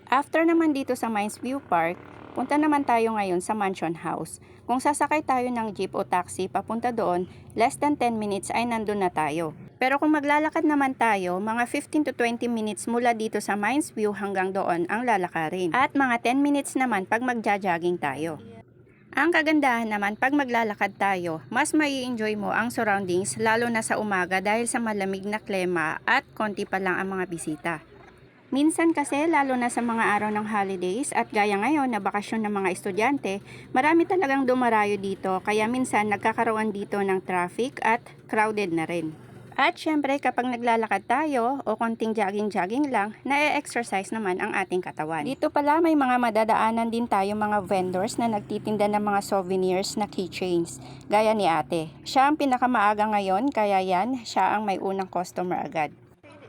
After naman dito sa Mines View Park, punta naman tayo ngayon sa Mansion House. Kung sasakay tayo ng jeep o taxi papunta doon, less than 10 minutes ay nandun na tayo. Pero kung maglalakad naman tayo, mga 15 to 20 minutes mula dito sa Mines View hanggang doon ang lalakarin. At mga 10 minutes naman pag magja-jogging tayo. Ang kagandahan naman pag maglalakad tayo, mas mai-enjoy mo ang surroundings lalo na sa umaga dahil sa malamig na klima at konti pa lang ang mga bisita. Minsan kasi lalo na sa mga araw ng holidays at gaya ngayon na bakasyon ng mga estudyante, marami talagang dumarayo dito kaya minsan nagkakaroon dito ng traffic at crowded na rin. At syempre kapag naglalakad tayo o konting jogging-jogging lang, na-exercise naman ang ating katawan. Dito pala may mga madadaanan din tayo mga vendors na nagtitinda ng mga souvenirs na keychains. Gaya ni ate. Siya ang pinakamaaga ngayon kaya yan, siya ang may unang customer agad.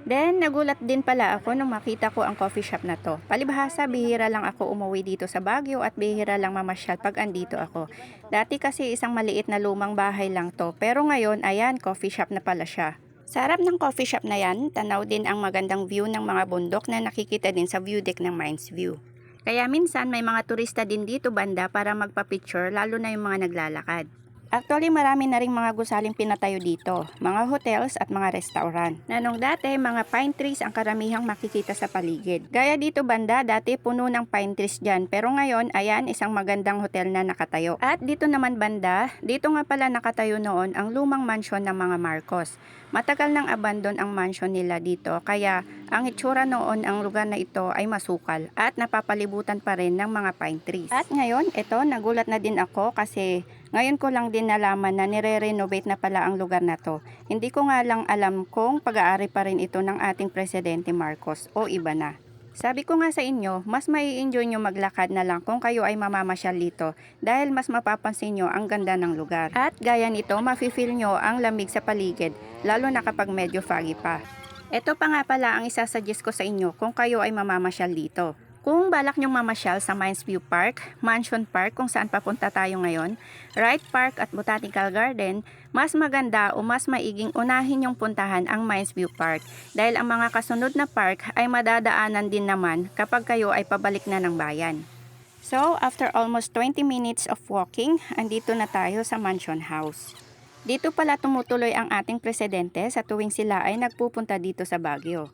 Then, nagulat din pala ako nung makita ko ang coffee shop na to. Palibhasa, bihira lang ako umuwi dito sa Baguio at bihira lang mamasyal pag andito ako. Dati kasi isang maliit na lumang bahay lang to, pero ngayon, ayan, coffee shop na pala siya. Sa harap ng coffee shop na yan, tanaw din ang magandang view ng mga bundok na nakikita din sa view deck ng Mines View. Kaya minsan may mga turista din dito banda para magpa-picture lalo na yung mga naglalakad. Actually, marami na ring mga gusaling pinatayo dito, mga hotels at mga restaurant. Na nung dati, mga pine trees ang karamihang makikita sa paligid. Gaya dito banda, dati puno ng pine trees dyan, pero ngayon, ayan, isang magandang hotel na nakatayo. At dito naman banda, dito nga pala nakatayo noon ang lumang mansion ng mga Marcos. Matagal nang abandon ang mansion nila dito, kaya ang itsura noon ang lugar na ito ay masukal at napapalibutan pa rin ng mga pine trees. At ngayon, ito, nagulat na din ako kasi ngayon ko lang din nalaman na nire-renovate na pala ang lugar na to. Hindi ko nga lang alam kung pag-aari pa rin ito ng ating Presidente Marcos o iba na. Sabi ko nga sa inyo, mas mai-enjoy nyo maglakad na lang kung kayo ay mamamasyal dito dahil mas mapapansin nyo ang ganda ng lugar. At gaya nito, mafe-feel nyo ang lamig sa paligid, lalo na kapag medyo foggy pa. Ito pa nga pala ang isasuggest ko sa inyo kung kayo ay mamamasyal dito. Kung balak nyong mamasyal sa Mines View Park, Mansion Park kung saan papunta tayo ngayon, Wright Park at Botanical Garden, mas maganda o mas maiging unahin nyong puntahan ang Mines View Park dahil ang mga kasunod na park ay madadaanan din naman kapag kayo ay pabalik na ng bayan. So, after almost 20 minutes of walking, andito na tayo sa Mansion House. Dito pala tumutuloy ang ating presidente sa tuwing sila ay nagpupunta dito sa Baguio.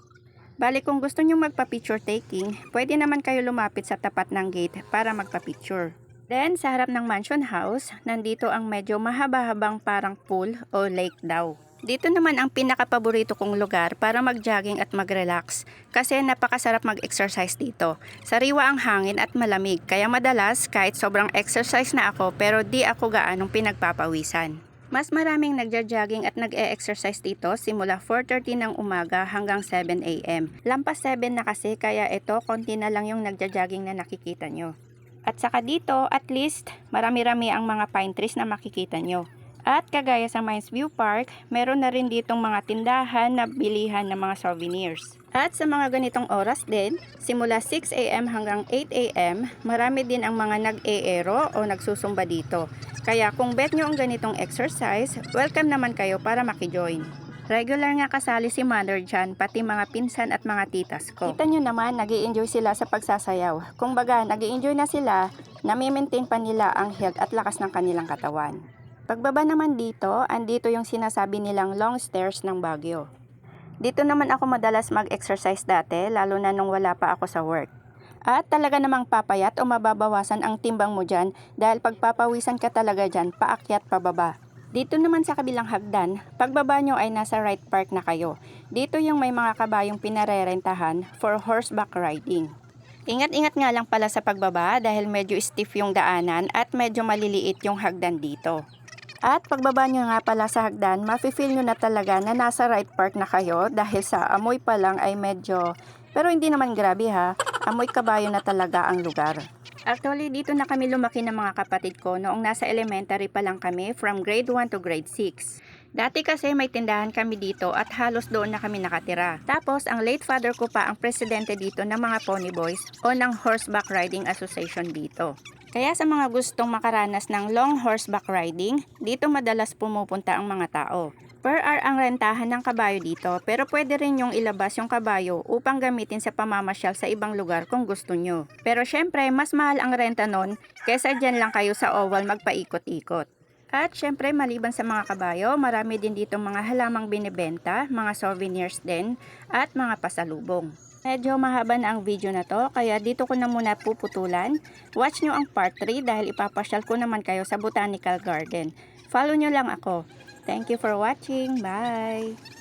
Bali kung gusto nyong magpa-picture taking, pwede naman kayo lumapit sa tapat ng gate para magpa-picture. Then sa harap ng Mansion House, nandito ang medyo mahaba-habang parang pool o lake daw. Dito naman ang pinaka-paborito kong lugar para mag-jogging at mag-relax kasi napakasarap mag-exercise dito. Sariwa ang hangin at malamig kaya madalas kahit sobrang exercise na ako pero di ako gaanong pinagpapawisan. Mas maraming nagja-jogging at nag-e-exercise dito simula 4:30 ng umaga hanggang 7 a.m. Lampas 7 na kasi kaya ito konti na lang yung nagja-jogging na nakikita nyo. At saka dito at least marami-rami ang mga pine trees na makikita nyo. At kagaya sa Mines View Park, meron na rin ditong mga tindahan na bilihan ng mga souvenirs. At sa mga ganitong oras din, simula 6 a.m. hanggang 8 a.m., marami din ang mga nag-e-aero o nagsusumba dito. Kaya kung bet nyo ang ganitong exercise, welcome naman kayo para makijoin. Regular nga kasali si Mother dyan, pati mga pinsan at mga titas ko. Kita nyo naman, nag-i-enjoy sila sa pagsasayaw. Kung baga, nag-i-enjoy na sila, nami-maintain pa nila ang health at lakas ng kanilang katawan. Pagbaba naman dito, andito yung sinasabi nilang long stairs ng Baguio. Dito naman ako madalas mag-exercise dati, lalo na nung wala pa ako sa work. At talaga namang papayat o mababawasan ang timbang mo dyan dahil pagpapawisan ka talaga dyan, paakyat pababa. Dito naman sa kabilang hagdan, pagbaba nyo ay nasa Wright Park na kayo. Dito yung may mga kabayong pinarerentahan for horseback riding. Ingat-ingat nga lang pala sa pagbaba dahil medyo stiff yung daanan at medyo maliliit yung hagdan dito. At pagbaba nyo nga pala sa hagdan, mafe-feel nyo na talaga na nasa Wright Park na kayo dahil sa amoy pa lang ay medyo, pero hindi naman grabe ha, amoy kabayo na talaga ang lugar. Actually, dito na kami lumaki ng mga kapatid ko noong nasa elementary pa lang kami from grade 1 to grade 6. Dati kasi may tindahan kami dito at halos doon na kami nakatira. Tapos, ang late father ko pa ang presidente dito ng mga Pony Boys o ng Horseback Riding Association dito. Kaya sa mga gustong makaranas ng long horseback riding, dito madalas pumupunta ang mga tao. Per hour ang rentahan ng kabayo dito, pero pwede rin yung ilabas yung kabayo upang gamitin sa pamamasyal sa ibang lugar kung gusto nyo. Pero syempre, mas mahal ang renta nun kaysa dyan lang kayo sa oval magpaikot-ikot. At syempre, maliban sa mga kabayo, marami din dito mga halamang binibenta, mga souvenirs din, at mga pasalubong. Medyo mahaba na ang video na to, kaya dito ko na muna puputulan. Watch nyo ang part 3 dahil ipapasyal ko naman kayo sa Botanical Garden. Follow nyo lang ako. Thank you for watching. Bye!